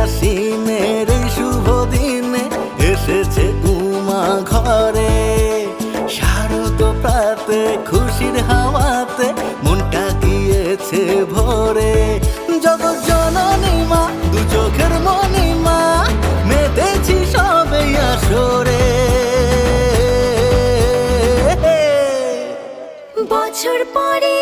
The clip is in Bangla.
আশ্বিনের এই শুভ দিনে এসেছে উমা ঘরে। শারদ প্রাতে খুশির হাওয়াতে মনটা গিয়েছে ভরে। জগৎ জননী মা, দু চোখের মনি মা, মেতেছি সবে আসরে। বছর পরে